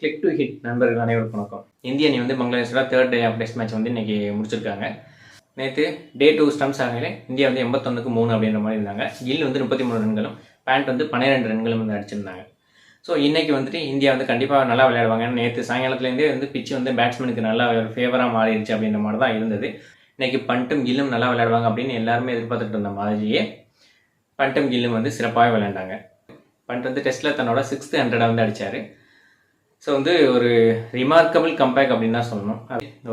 Click to hit நண்பர்கள் அனைவருக்கும் வணக்கம். இந்திய அணி வந்து பங்களாதேஷோட third day of test match வந்து இன்னைக்கு முடிச்சிருக்காங்க. நேற்று டே 2 ஸ்டம்ப்ஸ் ஆகையில் இந்தியா வந்து 81க்கு 3 அப்படின்ற மாதிரி இருந்தாங்க. கில் வந்து 33 ரன்களும் பேண்ட் வந்து 12 ரன்களும் வந்து அடிச்சிருந்தாங்க. ஸோ இன்னைக்கு வந்துட்டு இந்தியா வந்து கண்டிப்பாக நல்லா விளையாடுவாங்க. நேற்று சாயங்காலத்துலேருந்தே வந்து பிச்சு வந்து பேட்ஸ்மேனுக்கு நல்லா ஒரு ஃபேவராக மாறிடுச்சு அப்படின்ற மாதிரி தான் இருந்தது. இன்னைக்கு பண்ட்டும் கில்லும் நல்லா விளையாடுவாங்க அப்படின்னு எல்லாருமே எதிர்பார்த்துட்டு இருந்த மாதிரியே பண்ட்டும் கில்லும் வந்து சிறப்பாக விளையாண்டாங்க. பண்ட் வந்து டெஸ்ட்டில் தன்னோட 6th 100 வந்து அடித்தார். ஸோ வந்து ஒரு ரிமார்க்கபிள் கம்பேக் அப்படின்னு தான் சொல்லணும்.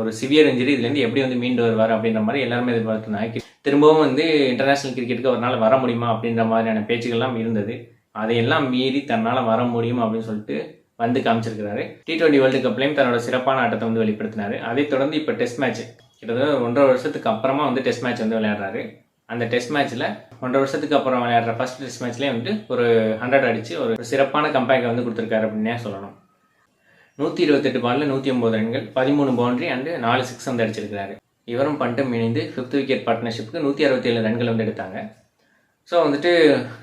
ஒரு சிவியர் இன்ஜுரி இதுலேருந்து எப்படி வந்து மீண்டு வருவார் அப்படின்ற மாதிரி எல்லாருமே எதிர்பார்த்துருந்தாங்க. திரும்பவும் வந்து இன்டர்நேஷ்னல் கிரிக்கெட்டுக்கு ஒரு நாள் வர முடியுமா அப்படின்ற மாதிரியான பேச்சுக்கள்லாம் இருந்தது. அதையெல்லாம் மீறி தன்னால் வர முடியும் அப்படின்னு சொல்லிட்டு வந்து காமிச்சிருக்கிறாரு. T20 வேர்ல்டு கப்லையும் தன்னோட சிறப்பான ஆட்டத்தை வந்து வெளிப்படுத்தினார். அதைத் தொடர்ந்து இப்போ டெஸ்ட் மேட்ச் கிட்டத்தட்ட 1.5 வருஷத்துக்கு அப்புறமா வந்து டெஸ்ட் மேட்ச் வந்து விளையாடுறாரு. அந்த டெஸ்ட் மேட்ச்சில் 1.5 வருஷத்துக்கு அப்புறம் விளையாடுற ஃபர்ஸ்ட் டெஸ்ட் மேட்ச்லேயே வந்து ஒரு 100 அடித்து ஒரு சிறப்பான கம்பேக்கை வந்து கொடுத்துருக்காரு அப்படின்னே சொல்லணும். 128 பாலில் 109 ரன்கள், 13 பவுண்டரி அண்டு 4 6 வந்து அடிச்சிருக்கிறாரு. இவரும் பண்ட்டும் இணைந்து 5th விக்கெட் பார்ட்னர்ஷிப்புக்கு 167 ரன்கள் வந்து எடுத்தாங்க. ஸோ வந்துட்டு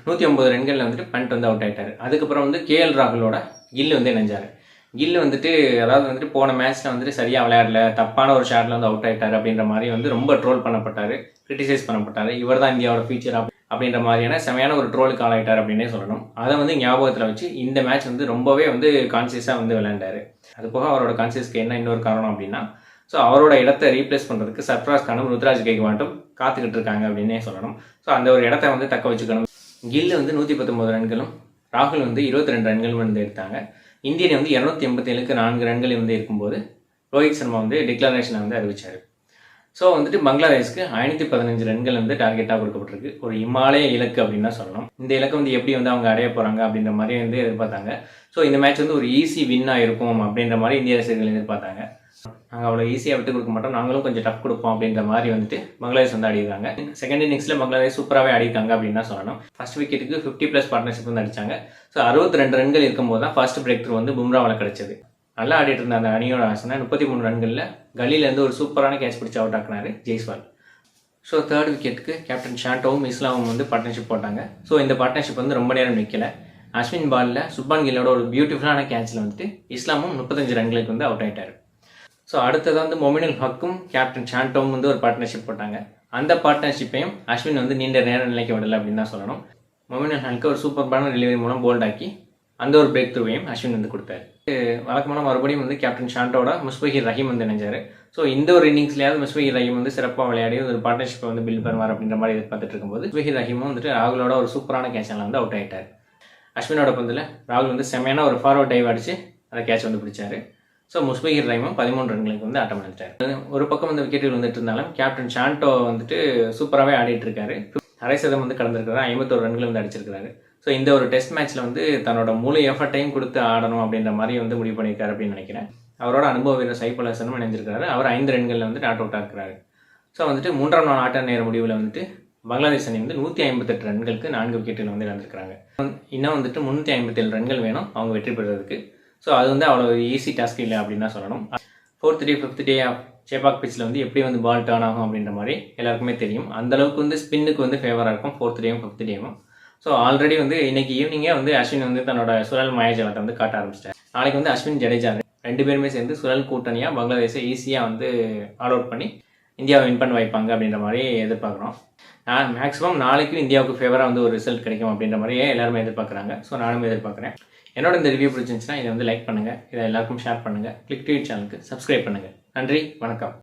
109 ரன்களில் வந்துட்டு பண்ட் வந்து அவுட் ஆகிட்டார். அதுக்கப்புறம் வந்து KL ராகுலோட கில் வந்து இணைஞ்சார். கில் வந்துட்டு அதாவது வந்துட்டு போன மேட்ச்சில் வந்துட்டு சரியாக விளையாடல, தப்பான ஒரு ஷாட்டில் வந்து அவுட் ஆகிட்டார் அப்படின்ற மாதிரி வந்து ரொம்ப ட்ரோல் பண்ணப்பட்டார், கிரிட்டிசைஸ் பண்ணப்பட்டார். இவர் தான் இந்தியாவோட ஃபியூச்சர் அப்படின்ற மாதிரியான செமையான ஒரு ட்ரோலுக்கு ஆளாயிட்டார் அப்படின்னே சொல்லணும். அதை வந்து ஞாபகத்தில் வச்சு இந்த மேட்ச் வந்து ரொம்பவே வந்து கான்சியஸாக வந்து விளையாண்டார். அது போக அவரோட கான்சியஸ்க்கு என்ன இன்னொரு காரணம் அப்படின்னா, ஸோ அவரோட இடத்த ரீப்ளேஸ் பண்ணுறதுக்கு சர்ஃப்ராஸ் கானும் ருத்ராஜ் கெய்க்வாட்டும் காத்துக்கிட்டு இருக்காங்க அப்படின்னே சொல்லணும். ஸோ அந்த ஒரு இடத்த வந்து தக்க வச்சுக்கணும். கில் வந்து 119 ரன்களும், ராகுல் வந்து 22 ரன்களும் வந்து எடுத்தாங்க. இந்தியன் வந்து 287க்கு 4 ரன்கள் வந்து இருக்கும்போது ரோஹித் சர்மா வந்து டிக்ளரேஷனை வந்து அறிவிச்சார். ஸோ வந்துட்டு பங்களாதேஷ்க்கு 515 ரன்கள் வந்து டார்கெட்டாக கொடுக்கப்பட்டிருக்கு. ஒரு இமாலய இலக்கு அப்படின்னு தான் சொல்லணும். இந்த இலக்கை வந்து எப்படி வந்து அவங்க அடைய போகிறாங்க அப்படின்ற மாதிரி வந்து எதிர்பார்த்தாங்க. ஸோ இந்த மேட்ச் வந்து ஒரு ஈஸி வின்னாக இருக்கும் அப்படின்ற மாதிரி இந்திய ரசிகர்கள் எதிர்பார்த்தாங்க. நாங்கள் அவ்வளோ ஈஸியாக விட்டு கொடுக்க மாட்டோம், நாங்களும் கொஞ்சம் டஃப் கொடுப்போம் அப்படின்ற மாதிரி வந்துட்டு பங்களாதேஷ் வந்து ஆடிருக்காங்க. செகண்ட் இன்னிங்ஸில் பங்களாதேஷ் சூப்பராகவே ஆடிருக்காங்க அப்படின்னு தான் சொல்லணும். ஃபர்ஸ்ட் விக்கெட்டுக்கு 50+ பார்ட்னர்ஷிப் வந்து அடித்தாங்க. ஸோ 62 ரன்கள் இருக்கும்போது தான் ஃபர்ஸ்ட் பிரேக் த்ரூ வந்து பும்ராவில் கிடச்சிது. நல்லா ஆடிட்டு இருந்த அந்த அணியோட ஆசனை 33 ரன்களில் கலியிலேருந்து ஒரு சூப்பரான கேட்ச் பிடிச்சி அவுட் ஆக்கினார் ஜெய்ஸ்வால். ஸோ தேர்ட் விக்கெட்டுக்கு கேப்டன் ஷாண்டோவும் இஸ்லாமும் வந்து பார்ட்னர்ஷிப் போட்டாங்க. ஸோ இந்த பார்ட்னர்ஷிப் வந்து ரொம்ப நேரம் நிற்கல. அஸ்வின் பாலில் சுப்மான் கில்லோட ஒரு பியூட்டிஃபுல்லான கேட்சில் வந்துட்டு இஸ்லாமும் 35 ரன்களுக்கு வந்து அவுட் ஆகிட்டார். ஸோ அடுத்தது வந்து மொமினுல் ஹக்கும் கேப்டன் ஷாண்டோவும் வந்து ஒரு பார்ட்னர்ஷிப் போட்டாங்க. அந்த பார்ட்னர்ஷிப்பையும் அஸ்வின் வந்து நீண்ட நேரம் நிலைக்க விடலை அப்படின்னு தான் சொல்லணும். மொமினுல் ஹக்கு ஒரு சூப்பரான டெலிவரி மூலம் போல்ட் ஆக்கி அந்த ஒரு பிரேக் த்ரூவையும் அஸ்வின் வந்து கொடுத்தாரு. வழக்கமான மறுபடியும் வந்து கேப்டன் ஷாண்டோட முஸ்ஃபிகர் ரஹீம் வந்து இணைஞ்சார். ஸோ இந்த ஒரு இன்னிங்ஸ்லேயாவது முஸ்ஃபிகர் ரஹீம் வந்து சிறப்பாக விளையாடி ஒரு பார்ட்னர்ஷிப்பை வந்து பில்ட் பண்ணுவார் அப்படின்ற மாதிரி எதிர்பார்த்துட்டு இருக்கும்போது முஸ்ஃபிகர் ரஹீமும் வந்துட்டு ராகுலோட ஒரு சூப்பரான கேட்சில் வந்து அவுட் ஆகிட்டார். அஸ்வினோட பந்தில் ராகுல் வந்து செமையான ஒரு ஃபார்வர்ட் டைவ் அடிச்சு அந்த கேட்ச் வந்து பிடிச்சாரு. ஸோ முஸ்ஃபிகர் ரஹீமும் 13 ரன்களுக்கு வந்து ஆட்டம் அடித்தார். ஒரு பக்கம் வந்து விக்கெட்டுகள் வந்துட்டு இருந்தாலும் கேப்டன் ஷாண்டோ வந்துட்டு சூப்பராகவே ஆடிட்டு இருக்காரு. 1/2 வந்து கடந்திருக்கிறாரு, 51 ரன்கள் வந்து அடிச்சிருக்காரு. ஸோ இந்த ஒரு டெஸ்ட் மேட்ச்சில் வந்து தன்னோட முழு எஃபர்ட்டையும் கொடுத்து ஆடணும் அப்படின்ற மாதிரி வந்து முடிவு பண்ணியிருக்காரு அப்படின்னு நினைக்கிறேன். அவரோட அனுபவ வீரர் சைஃப் அல் ஹசனும் இணைஞ்சிருக்காரு. அவர் 5 ரன்களில் வந்து நாட் அவுட் ஆகிறாரு. ஸோ வந்துட்டு 3ஆம் நாள் ஆட்ட நேர முடிவில் வந்துட்டு பங்களாதேஷ் அணி வந்து 158 ரன்களுக்கு 4 விக்கெட்டில் வந்து இழந்திருக்கிறாங்க. இன்னும் வந்துட்டு 357 ரன்கள் வேணும் அவங்க வெற்றி பெறுறதுக்கு. ஸோ அது வந்து அவ்வளோ ஈஸி டாஸ்க் இல்லை அப்படின்னு தான் சொல்லணும். 4th day 5th day of Chepauk பிச்சில் வந்து எப்படி வந்து பால் டர்ன் ஆகும் அப்படின்ற மாதிரி எல்லாருக்குமே தெரியும். அந்தளவுக்கு வந்து ஸ்பின்னுக்கு வந்து ஃபேவராக இருக்கும் 4th டேவும் 5th டேவும். ஸோ ஆல்ரெடி வந்து இன்னைக்கு ஈவினிங்கே வந்து அஸ்வின் வந்து தன்னோட சுழல் மாயாஜாலத்தை வந்து காட்ட ஆரம்பிச்சிட்டார். நாளைக்கு வந்து அஸ்வின் ஜடேஜா 2 பேருமே சேர்ந்து சுழல் கூட்டணியாக பங்களாதேஷை ஈஸியாக வந்து ஆல் அவுட் பண்ணி இந்தியாவை வின் பண்ண வைப்பாங்க அப்படின்ற மாதிரி எதிர்பார்க்குறோம். மேக்ஸிமம் நாளைக்கும் இந்தியாவுக்கு ஃபேவராக வந்து ஒரு ரிசல்ட் கிடைக்கும் அப்படின்ற மாதிரியே எல்லாருமே எதிர்பார்க்குறாங்க. ஸோ நானும் எதிர்பார்க்குறேன். என்னோட இந்த ரிவ்யூ பிடிச்சிருந்துச்சுன்னா இதை வந்து லைக் பண்ணுங்கள், இதை எல்லாருக்கும் ஷேர் பண்ணுங்கள், கிளிக் டு ஹிட் சேனலுக்கு சப்ஸ்கிரைப் பண்ணுங்கள். நன்றி, வணக்கம்.